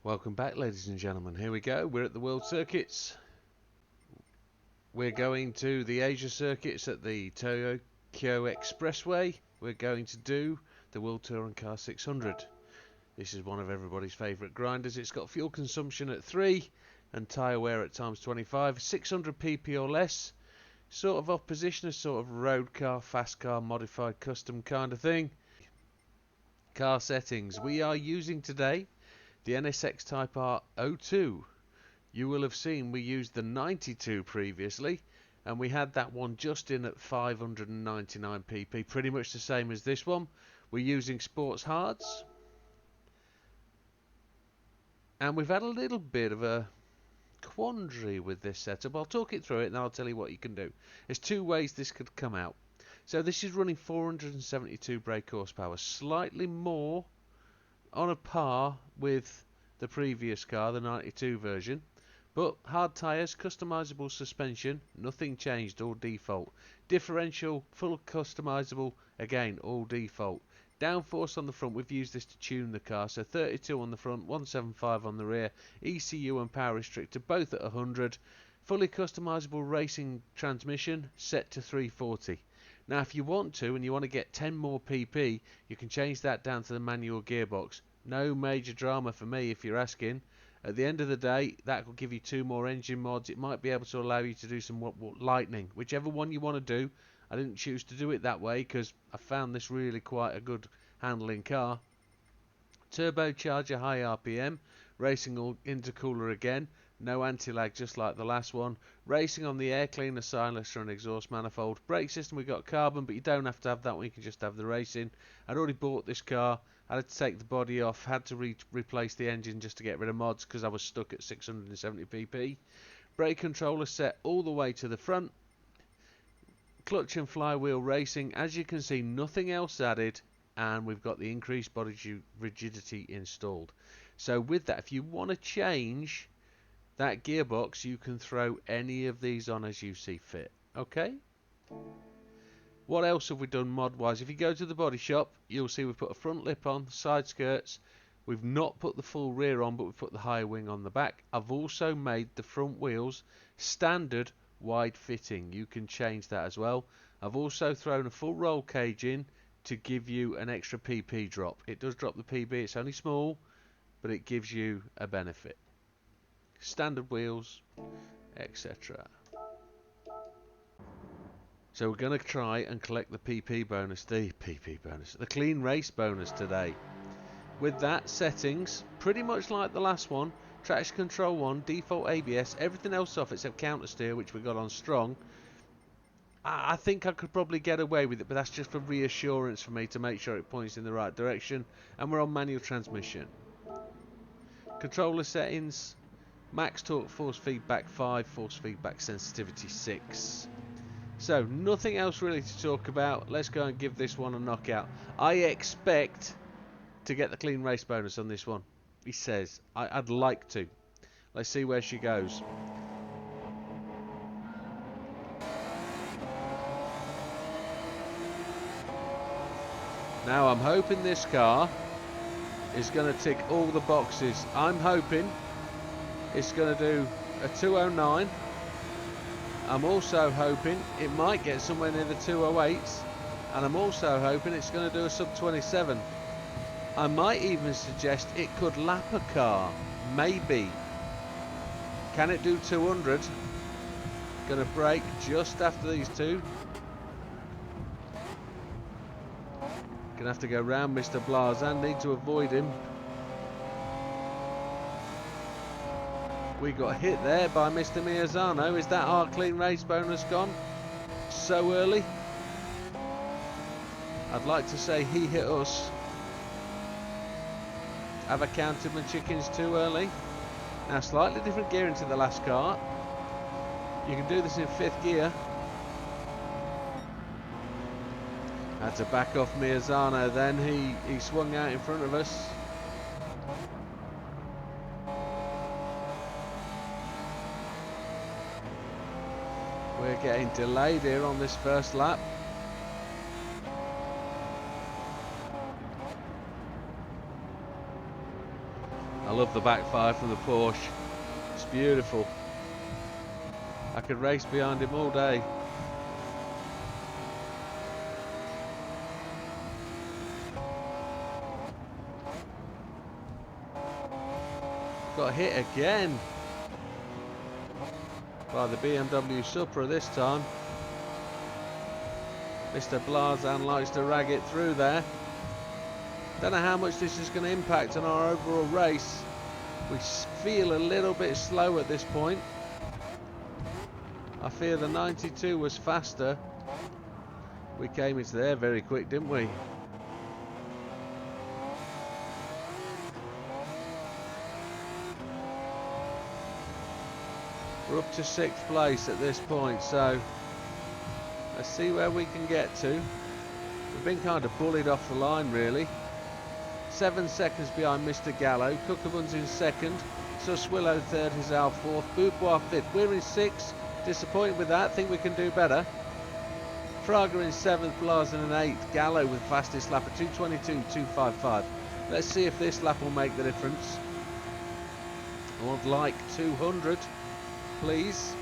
Welcome back, ladies and gentlemen. Here we go. We're at the World Circuits. We're going to the Asia Circuits at the Tokyo Expressway. We're going to do the World Touring Car 600. This is one of everybody's favourite grinders. It's got fuel consumption at 3 and tyre wear at times 25. 600 pp or less. Sort of off position, a sort of road car, fast car, modified custom kind of thing. Car settings. We are using today the NSX Type R 02. You will have seen we used the 92 previously, and we had that one just in at 599 pp, pretty much the same as this one. We're using sports hards, and we've had a little bit of a quandary with this setup. I'll talk it through it and I'll tell you what you can do. There's two ways this could come out. So this is running 472 brake horsepower, slightly more on a par with the previous car, the 92 version, but hard tyres, customizable suspension, nothing changed, all default. Differential, full customizable, again all default. Downforce on the front, we've used this to tune the car, so 32 on the front, 175 on the rear, ECU and power restrictor both at 100. Fully customizable racing transmission set to 340. Now if you want to, and you want to get 10 more pp, you can change that down to the manual gearbox. No major drama for me if you're asking. At the end of the day, that will give you 2 more engine mods. It might be able to allow you to do some lightning, whichever one you want to do. I didn't choose to do it that way because I found this really quite a good handling car. Turbocharger, high RPM, racing intercooler again, no anti-lag just like the last one, racing on the air cleaner, silencer and exhaust manifold. Brake system, we got carbon, but you don't have to have that one, you can just have the racing. I'd already bought this car, I had to take the body off, had to replace the engine just to get rid of mods because I was stuck at 670 pp. Brake controller set all the way to the front. Clutch and flywheel racing, as you can see, nothing else added, and we've got the increased body rigidity installed. So with that, if you want to change that gearbox, you can throw any of these on as you see fit. Okay? What else have we done mod wise? If you go to the body shop, you'll see we've put a front lip on, side skirts. We've not put the full rear on, but we've put the high wing on the back. I've also made the front wheels standard wide fitting. You can change that as well. I've also thrown a full roll cage in to give you an extra PP drop. It does drop the PB, it's only small, but it gives you a benefit. Standard wheels, etc. So we're going to try and collect the PP bonus, the clean race bonus today. With that, settings, pretty much like the last one. Traction control 1, default ABS, everything else off except counter steer, which we got on strong. I think I could probably get away with it, but that's just for reassurance for me to make sure it points in the right direction. And we're on manual transmission. Controller settings, max torque force feedback 5, force feedback sensitivity 6. So nothing else really to talk about. Let's go and give this one a knockout. I expect to get the clean race bonus on this one. He says, I'd like to. Let's see where she goes. Now I'm hoping this car is going to tick all the boxes. I'm hoping it's going to do a 209. I'm also hoping it might get somewhere near the 208s. And I'm also hoping it's going to do a sub 27. I might even suggest it could lap a car, maybe. Can it do 200? Gonna brake just after these two. Gonna have to go round Mr. Blazan, need to avoid him. We got hit there by Mr. Miazano. Is that our clean race bonus gone so early? I'd like to say he hit us. Have I counted my chickens too early? Now slightly different gearing to the last car. You can do this in 5th gear. Had to back off Miazano then. He swung out in front of us. We're getting delayed here on this first lap. love the backfire from the Porsche. It's beautiful. I could race behind him all day. Got hit again by the BMW Supra this time. Mr. Blazan likes to rag it through there. Don't know how much this is going to impact on our overall race. We feel a little bit slow at this point. I feel the 92 was faster. We came into there very quick, didn't we? We're up to 6th place at this point, so let's see where we can get to. We've been kind of bullied off the line, really. 7 seconds behind Mr. Gallo. Cookabun's in 2nd. Suswillow 3rd. Hizal 4th. Boubois 5th. We're in 6th. Disappointed with that. Think we can do better. Fraga in 7th. Blazin in 8th. Gallo with fastest lap at 2:22.255. Let's see if this lap will make the difference. I would like 200, please.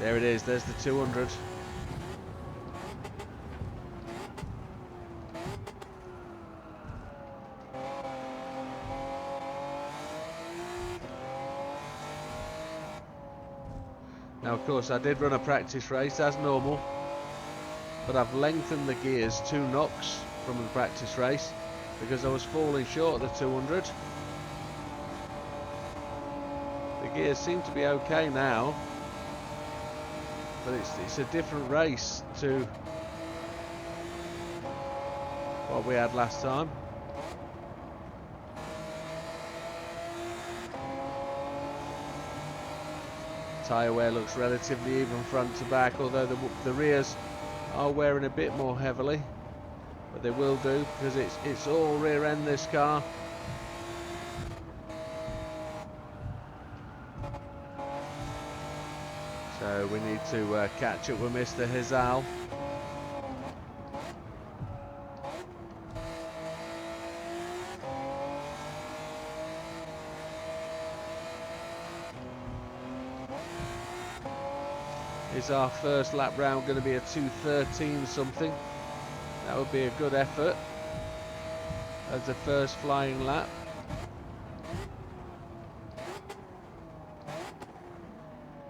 There it is. There's the 200. Now, of course, I did run a practice race as normal, but I've lengthened the gears 2 knocks from the practice race because I was falling short of the 200. The gears seem to be okay now, but it's a different race to what we had last time. Tyre wear looks relatively even front to back, although the rears are wearing a bit more heavily, but they will do because it's all rear end, this car. So we need to catch up with Mr. Hizal. Is our first lap round going to be a 2:13 something? That would be a good effort as the first flying lap.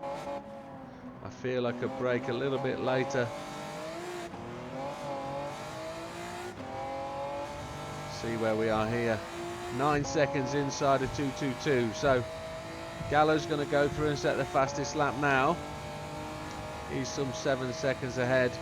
I feel I could brake a little bit later. See where we are here. 9 seconds inside of 2:22. So Gallo's going to go through and set the fastest lap now. He's some 7 seconds ahead.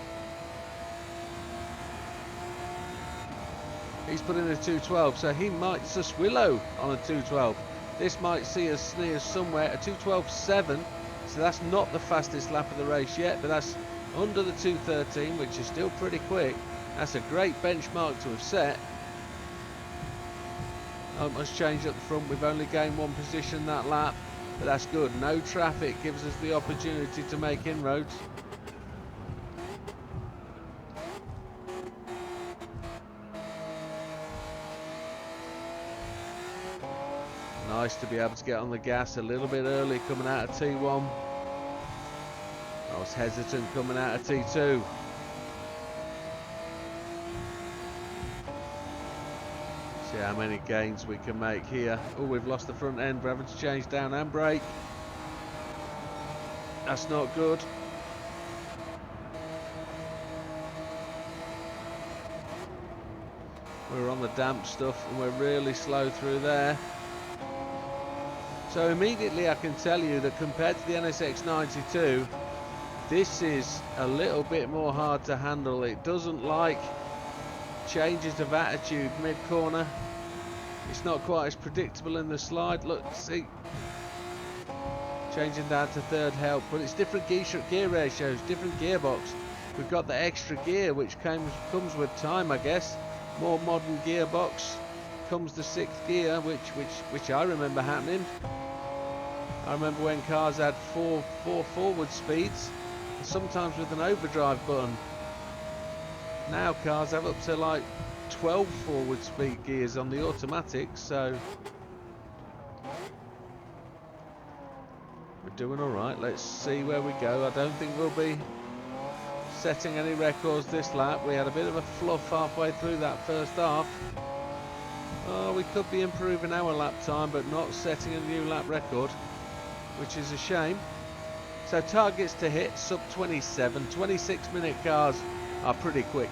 He's put in a 2:12, so he might Suswillow on a 2:12. This might see us sneer somewhere a 2:12.7. So that's not the fastest lap of the race yet, but that's under the 2:13, which is still pretty quick. That's a great benchmark to have set. Not much change up the front. We've only gained 1 position that lap. But that's good. No traffic gives us the opportunity to make inroads. Nice to be able to get on the gas a little bit early coming out of T1. I was hesitant coming out of T2. See how many gains we can make here. Oh, we've lost the front end. We're having to change down and brake. That's not good. We're on the damp stuff and we're really slow through there. So immediately I can tell you that compared to the NSX 92, this is a little bit more hard to handle. It doesn't like changes of attitude mid-corner. It's not quite as predictable in the slide. Look, see, changing down to 3rd help, but it's different gear ratios, different gearbox. We've got the extra gear which comes with time, I guess. More modern gearbox. Comes the 6th gear, which I remember happening. I remember when cars had four forward speeds, sometimes with an overdrive button. Now cars have up to like 12 forward speed gears on the automatic, so we're doing alright. Let's see where we go. I don't think we'll be setting any records this lap. We had a bit of a fluff halfway through that first half. Oh, we could be improving our lap time, but not setting a new lap record, which is a shame. So targets to hit, sub 27, 26-minute cars are pretty quick.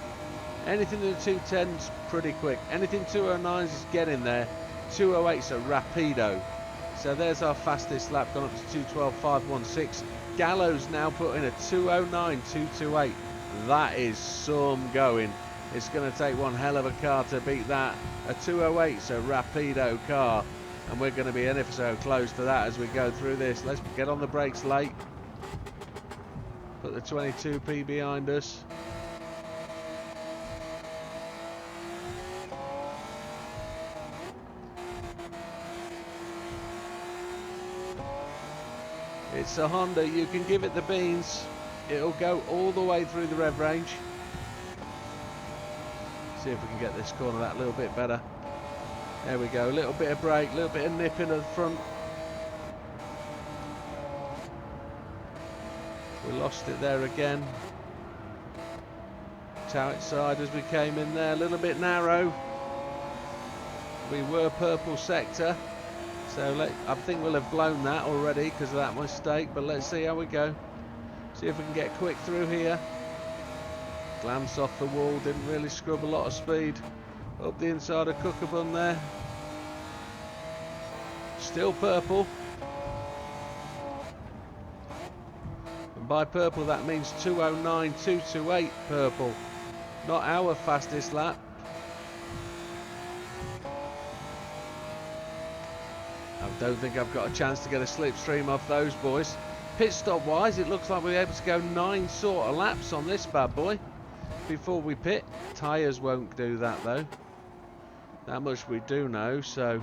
Anything in the 210's pretty quick. Anything 209's is getting there. 208's a rapido. So there's our fastest lap, gone up to 2:12.516. Gallo's now putting a 2:09.228. That is some going. It's going to take one hell of a car to beat that. A 208's a rapido car, and we're going to be ever so close to that as we go through this. Let's get on the brakes late. Put the 22p behind us. It's a Honda, you can give it the beans. It'll go all the way through the rev range. See if we can get this corner that little bit better. There we go, a little bit of brake, a little bit of nipping at the front. We lost it there again. Turret side as we came in there, a little bit narrow. We were purple sector, so I think we'll have blown that already because of that mistake, but let's see how we go. See if we can get quick through here. Glance off the wall, didn't really scrub a lot of speed. Up the inside of Cookabun there. Still purple. And by purple that means 2:09.228 purple. Not our fastest lap. I don't think I've got a chance to get a slipstream off those boys. Pit stop wise, it looks like we're able to go 9 sort of laps on this bad boy before we pit. Tyres won't do that though. That much we do know, so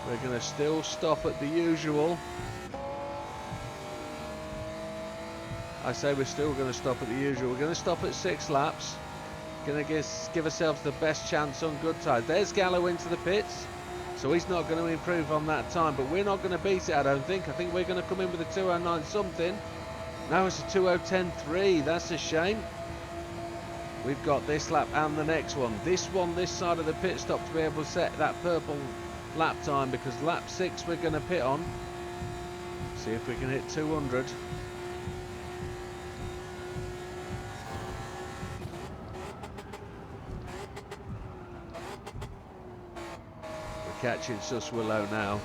we're going to still stop at the usual. I say we're still going to stop at the usual. We're going to stop at 6 laps. Going to give ourselves the best chance on good tyres. There's Gallo into the pits, so he's not going to improve on that time, but we're not going to beat it, I don't think. I think we're going to come in with a 2:09 something. Now it's a 2:10.3. That's a shame. We've got this lap and the next one. This side of the pit stop to be able to set that purple lap time, because lap 6 we're going to pit on. See if we can hit 200. Catching Suswillow now.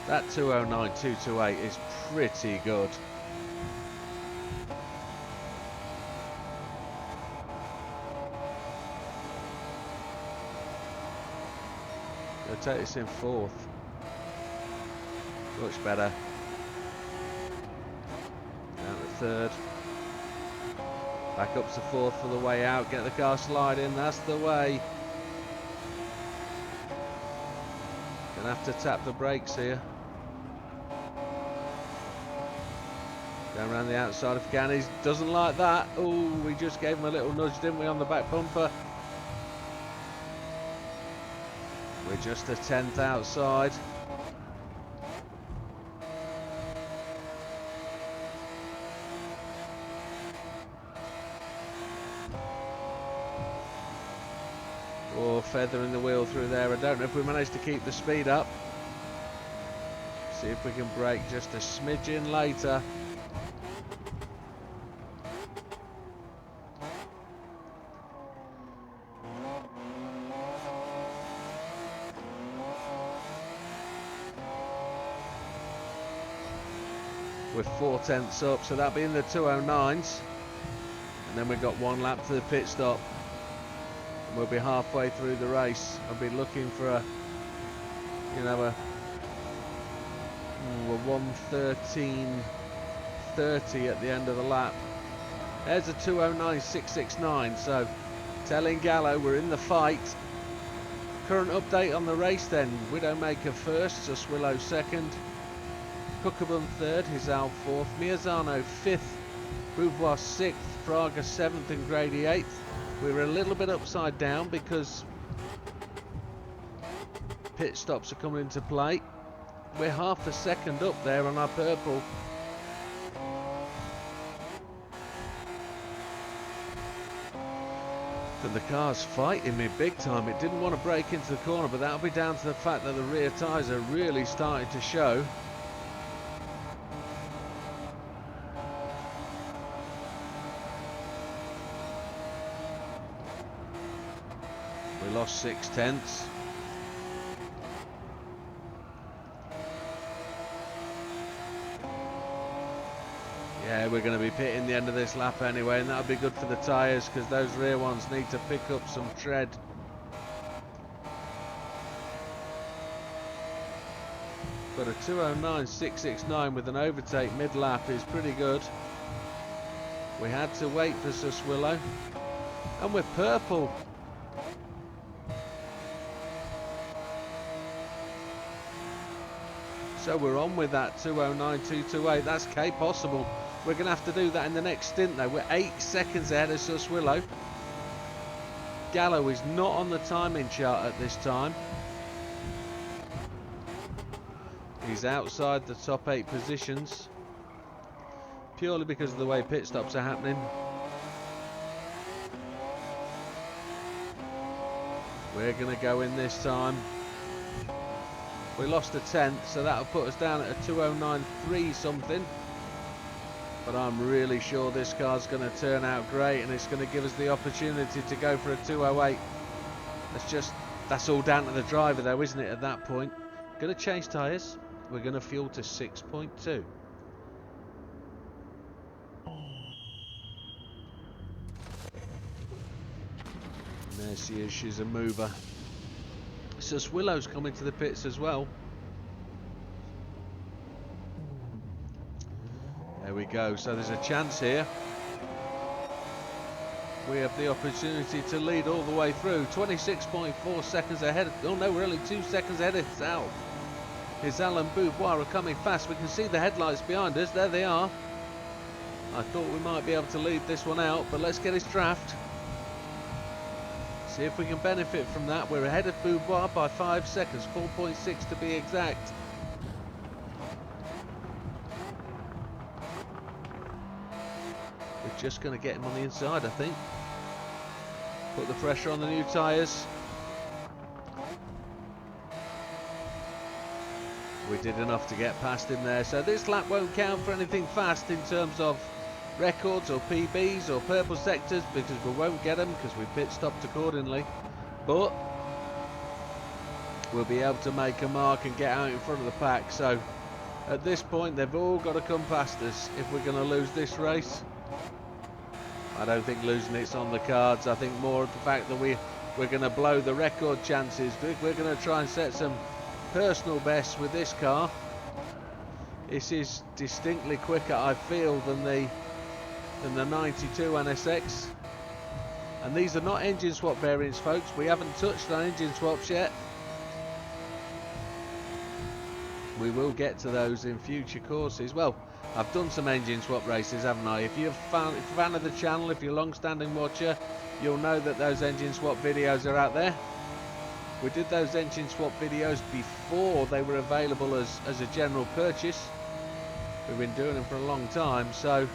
That 2:09.228 is pretty good. They'll take this in 4th. Much better. 3rd. Back up to 4th for the way out. Get the car sliding. That's the way. Gonna have to tap the brakes here. Going around the outside of Gannies. Doesn't like that. Oh, we just gave him a little nudge, didn't we, on the back bumper? We're just a 10th outside. Oh, feathering the wheel through there. I don't know if we managed to keep the speed up. See if we can brake just a smidgen later. We're 4/10ths up, so that'll be in the 2:09s. And then we've got 1 lap to the pit stop. We'll be halfway through the race. I'll be looking for a 1:13.30 at the end of the lap. There's a 2:09.669, so telling Gallo we're in the fight. Current update on the race then: Widdowmaker first, Suswillow second, Cookabun third, Hizal fourth, Miazano fifth, Beauvoir sixth, Praga seventh and Grady 8th. We were a little bit upside down because pit stops are coming into play. We're half a second up there on our purple. And the car's fighting me big time. It didn't want to break into the corner, but that'll be down to the fact that the rear tyres are really starting to show. We lost 6/10. Yeah, we're going to be pitting the end of this lap anyway, and that'll be good for the tyres because those rear ones need to pick up some tread. But a 2:09.669 with an overtake mid-lap is pretty good. We had to wait for Suswillow, and we're purple. So we're on with that 2:09.228. That's K possible. We're going to have to do that in the next stint though. We're 8 seconds ahead of Suswillow. Gallo is not on the timing chart at this time. He's outside the top 8 positions, purely because of the way pit stops are happening. We're going to go in this time. We lost a 10th, so that'll put us down at a 2:09.3 something. But I'm really sure this car's going to turn out great, and it's going to give us the opportunity to go for a 2:08. That's all down to the driver though, isn't it, at that point? Going to change tyres. We're going to fuel to 6.2. And there she is, she's a mover. Suswillow's coming to the pits as well. There we go, so there's a chance here. We have the opportunity to lead all the way through. 26.4 seconds ahead. Oh no, we're only 2 seconds ahead of Hizal. Hizal and Beauvoir are coming fast. We can see the headlights behind us. There they are. I thought we might be able to lead this one out, but let's get his draft. See if we can benefit from that. We're ahead of Beauvoir by 5 seconds, 4.6 to be exact. We're just going to get him on the inside, I think. Put the pressure on the new tyres. We did enough to get past him there, so this lap won't count for anything fast in terms of records or PBs or purple sectors, because we won't get them because we pit stopped accordingly. But we'll be able to make a mark and get out in front of the pack. So at this point they've all got to come past us if we're going to lose this race. I don't think losing it's on the cards. I think more of the fact that we're going to blow the record chances. We're going to try and set some personal bests with this car. This is distinctly quicker, I feel, than the 92 NSX. And these are not engine swap variants, folks. We haven't touched on engine swaps yet. We will get to those in future courses. Well, I've done some engine swap races, haven't I? If you're a fan of the channel, if you're a long-standing watcher, you'll know that those engine swap videos are out there. We did those engine swap videos before they were available as a general purchase. We've been doing them for a long time, so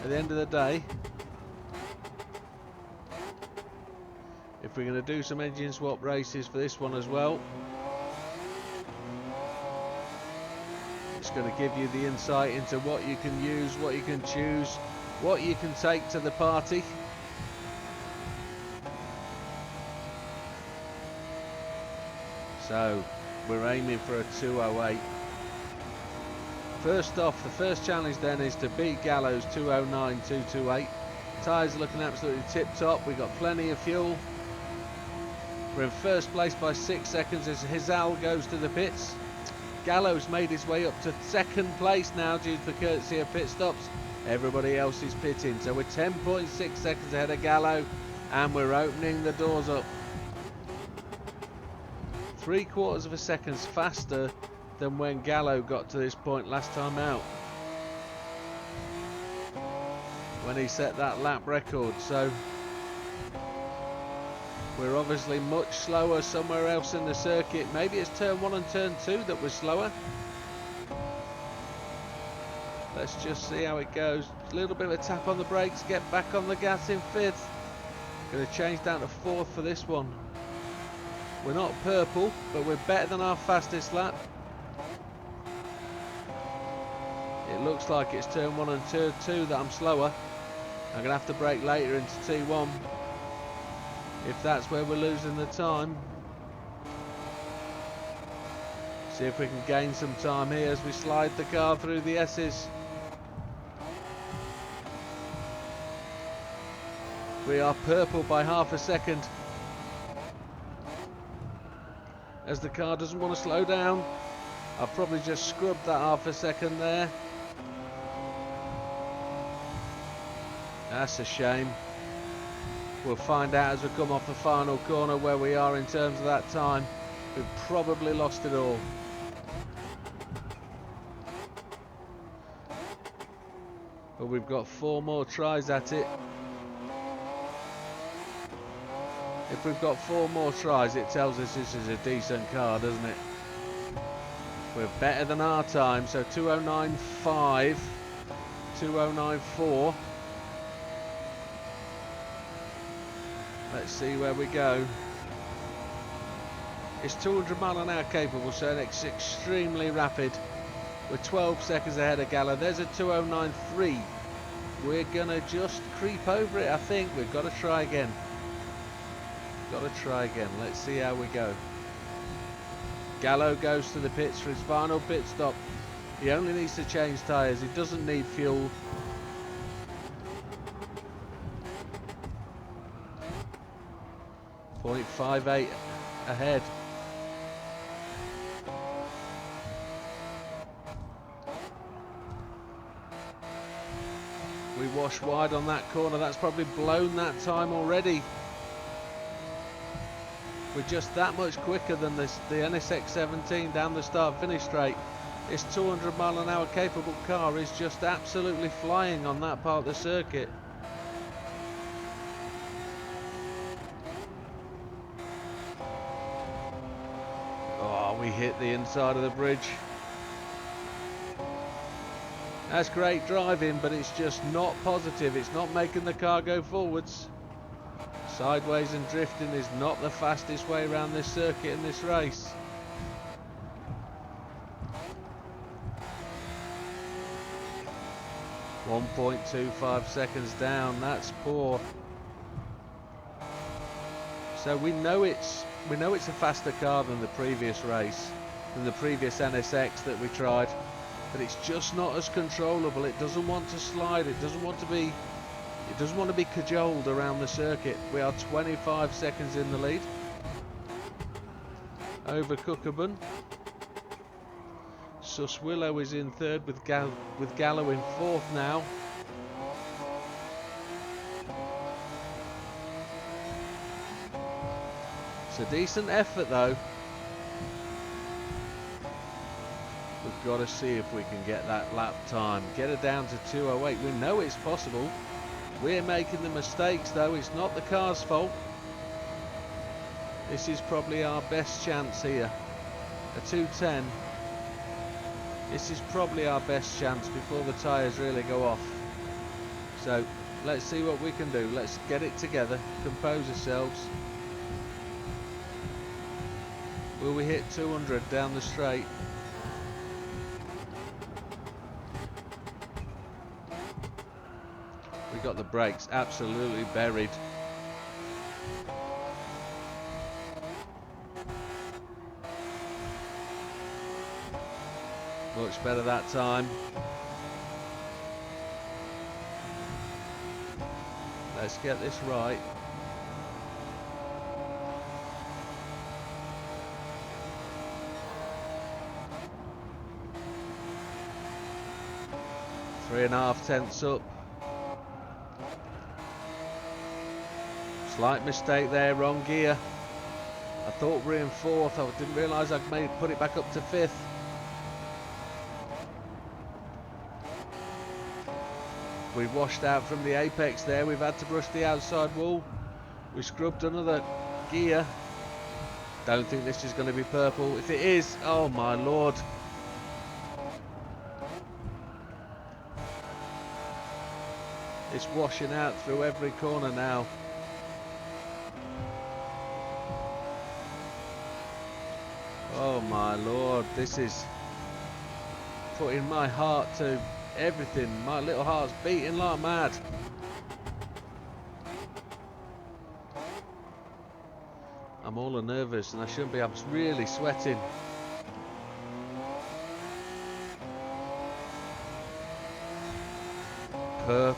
at the end of the day, if we're going to do some engine swap races for this one as well, it's going to give you the insight into what you can use, what you can choose, what you can take to the party. So we're aiming for a 2:08. First off, the first challenge then is to beat Gallo's 2:09.228. Tyres are looking absolutely tip-top. We've got plenty of fuel. We're in first place by 6 seconds as Hizal goes to the pits. Gallo's made his way up to second place now due to the courtesy of pit stops. Everybody else is pitting, so we're 10.6 seconds ahead of Gallo, and we're opening the doors up. 3/4 of a second faster than when Gallo got to this point last time out, when he set that lap record. So we're obviously much slower somewhere else in the circuit. Maybe it's turn 1 and turn 2 that was slower. Let's just see how it goes. A little bit of a tap on the brakes, get back on the gas in 5th. Going to change down to 4th for this one. We're not purple, but we're better than our fastest lap. It looks like it's turn 1 and turn 2 that I'm slower. I'm going to have to brake later into T1 if that's where we're losing the time. See if we can gain some time here as we slide the car through the S's. We are purple by half a second, as the car doesn't want to slow down. I've probably just scrubbed that half a second there. That's a shame. We'll find out as we come off the final corner where we are in terms of that time. We've probably lost it all. But we've got 4 more tries at it. If we've got 4 more tries, it tells us this is a decent car, doesn't it? We're better than our time, so 2:09.5, 2:09.4. Let's see where we go. It's 200 mile an hour capable, so it's extremely rapid. We're 12 seconds ahead of Gallo. There's a 2:09.3. We're gonna just creep over it, I think. We've got to try again. Let's see how we go. Gallo goes to the pits for his final pit stop. He only needs to change tyres. He doesn't need fuel. .58 ahead. We wash wide on that corner. That's probably blown that time already. We're just that much quicker than the NSX 17 down the start-finish straight. This 200 mile an hour capable car is just absolutely flying on that part of the circuit. Oh, we hit the inside of the bridge. That's great driving, but it's just not positive. It's not making the car go forwards. Sideways and drifting is not the fastest way around this circuit in this race. .25 seconds down. That's poor. So we know it's a faster car than the previous race, than the previous NSX that we tried, but it's just not as controllable. It doesn't want to slide. It doesn't want to be cajoled around the circuit. We are 25 seconds in the lead over Cookabun. Suswillow is in 3rd with Gallo in 4th now. It's a decent effort though. We've got to see if we can get that lap time, get it down to 2:08. We know it's possible. We're making the mistakes though. It's not the car's fault. This is probably our best chance here. A 2:10. This is probably our best chance before the tyres really go off. So let's see what we can do. Let's get it together, compose ourselves. Will we hit 200 down the straight? We got the brakes absolutely buried. Much better that time. Let's get this right. Three and a half tenths up. Slight mistake there, wrong gear. I thought we were in 4th. I didn't realise I'd put it back up to 5th. We've washed out from the apex there. We've had to brush the outside wall. We scrubbed another gear. Don't think this is going to be purple. If it is, oh my lord. It's washing out through every corner now. Oh my lord, this is putting my heart to everything. My little heart's beating like mad. I'm all nervous and I shouldn't be. I'm really sweating. Purple.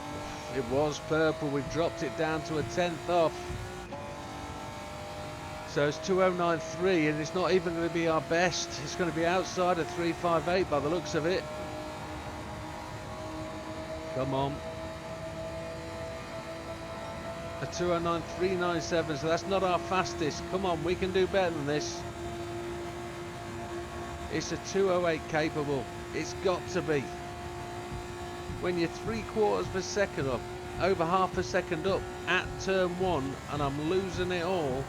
It was purple. We've dropped it down to a 10th off. So it's 209.3 and it's not even going to be our best. It's going to be outside of 358 by the looks of it. Come on. A 209.397, so that's not our fastest. Come on, we can do better than this. It's a 208 capable. It's got to be. When you're 3/4 of a second up, over half a second up at turn 1, and I'm losing it all.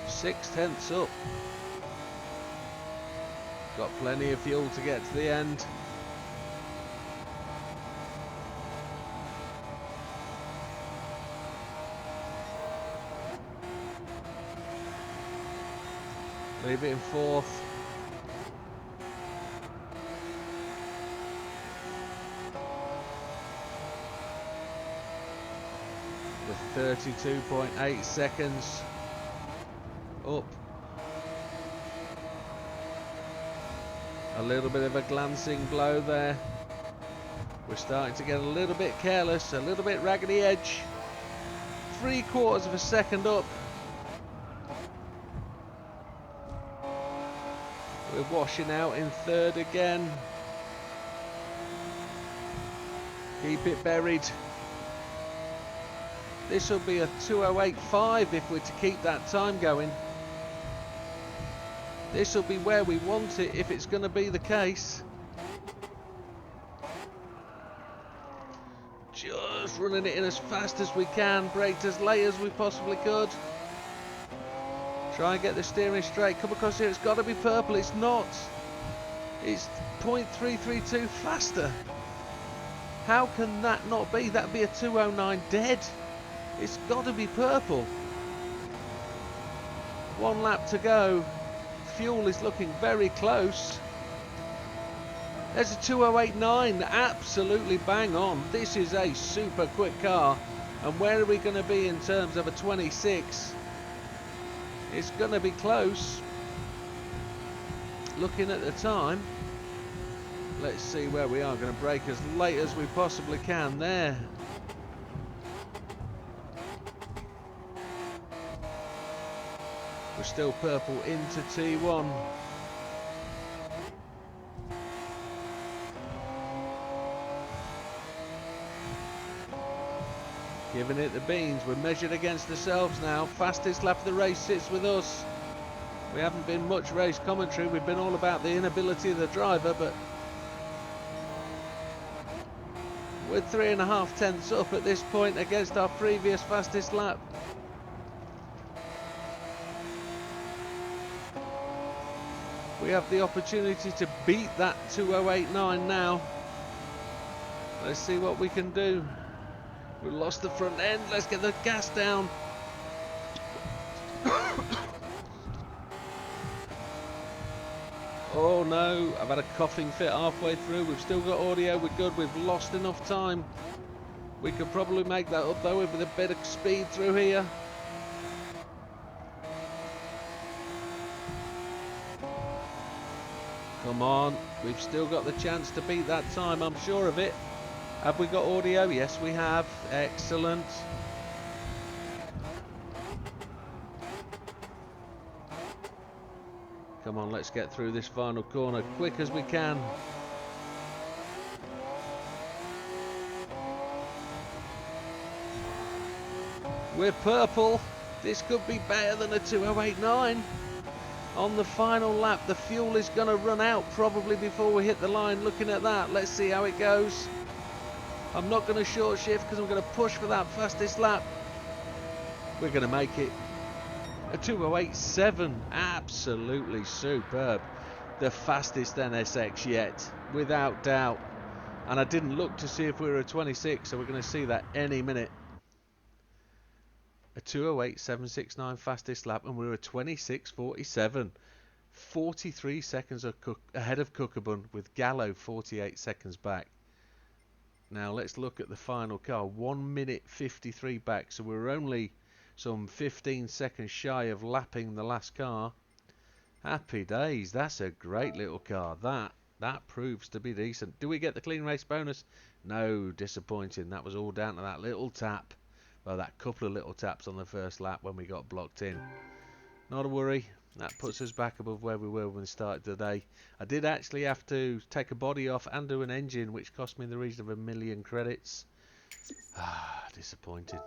Six tenths up. Got plenty of fuel to get to the end. Leave it in 4th. With 32.8 seconds. Up. A little bit of a glancing blow there. We're starting to get a little bit careless, a little bit raggedy edge. 3/4 of a second up. We're washing out in 3rd again. Keep it buried. This will be a 208.5 if we're to keep that time going. This will be where we want it if it's going to be the case. Just running it in as fast as we can, braked as late as we possibly could. Try and get the steering straight. Come across here, it's got to be purple. It's not. It's 0.332 faster. How can that not be? That'd be a 209 dead. It's got to be purple. 1 lap to go. Fuel is looking very close. There's a 208.9, absolutely bang on. This is a super quick car. And where are we going to be in terms of a 26? It's going to be close. Looking at the time, let's see where we are. Going to brake as late as we possibly can there. We're still purple into T1. Giving it the beans. We're measured against the selves now. Fastest lap of the race sits with us. We haven't been much race commentary. We've been all about the inability of the driver, but we're 3.5 tenths up at this point against our previous fastest lap. We have the opportunity to beat that 208.9 now. Let's see what we can do. We lost the front end. Let's get the gas down. Oh no, I've had a coughing fit halfway through. We've still got audio. We're good. We've lost enough time. We could probably make that up though with a bit of speed through here. Come on, we've still got the chance to beat that time, I'm sure of it. Have we got audio? Yes, we have. Excellent. Come on, let's get through this final corner quick as we can. We're purple. This could be better than a 2:08.9. On the final lap, the fuel is going to run out probably before we hit the line. Looking at that, let's see how it goes. I'm not going to short shift because I'm going to push for that fastest lap. We're going to make it. A 2:08.7, absolutely superb. The fastest NSX yet, without doubt. And I didn't look to see if we were a 26, so we're going to see that any minute. A 2:08.769 fastest lap, and we were a 26:47. 43 seconds ahead of Cookabun, with Gallo 48 seconds back. Now let's look at the final car. 1 minute 53 back, so we're only some 15 seconds shy of lapping the last car. Happy days. That's a great little car. That proves to be decent. Do we get the clean race bonus? No, disappointing. That was all down to that little tap. Well, that couple of little taps on the first lap when we got blocked in. Not a worry. That puts us back above where we were when we started today. I did actually have to take a body off and do an engine, which cost me in the region of 1 million credits. Disappointing.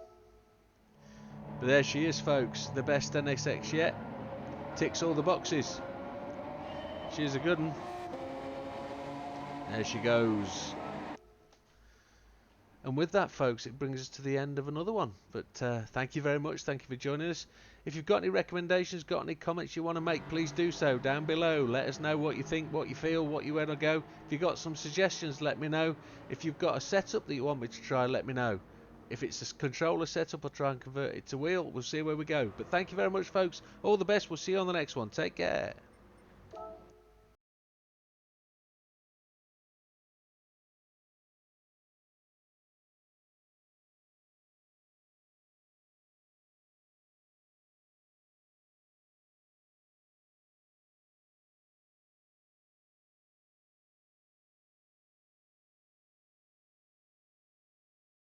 But there she is, folks. The best NSX yet. Ticks all the boxes. She's a good one. There she goes. And with that, folks, it brings us to the end of another one. But thank you very much. Thank you for joining us. If you've got any recommendations, got any comments you want to make, please do so down below. Let us know what you think, what you feel, what you want to go. If you've got some suggestions, let me know. If you've got a setup that you want me to try, let me know. If it's a controller setup, I'll try and convert it to wheel. We'll see where we go. But thank you very much, folks. All the best. We'll see you on the next one. Take care.